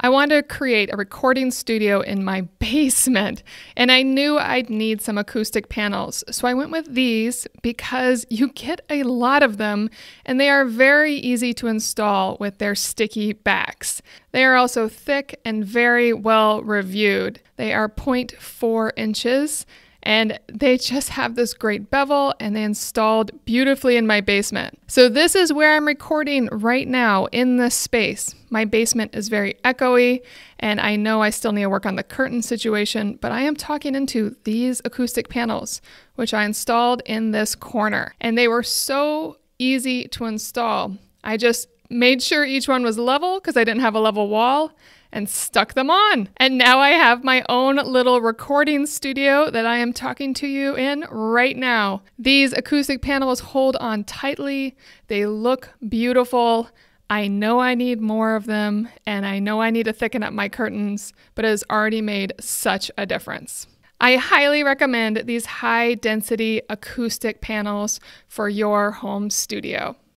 I wanted to create a recording studio in my basement, and I knew I'd need some acoustic panels. So I went with these because you get a lot of them, and they are very easy to install with their sticky backs. They are also thick and very well reviewed. They are 0.4 inches. And they just have this great bevel, and they installed beautifully in my basement. So this is where I'm recording right now in this space. My basement is very echoey, and I know I still need to work on the curtain situation, but I am talking into these acoustic panels, which I installed in this corner. And they were so easy to install. I just made sure each one was level because I didn't have a level wall, and stuck them on. And now I have my own little recording studio that I am talking to you in right now. These acoustic panels hold on tightly. They look beautiful. I know I need more of them, and I know I need to thicken up my curtains, but it has already made such a difference. I highly recommend these high density acoustic panels for your home studio.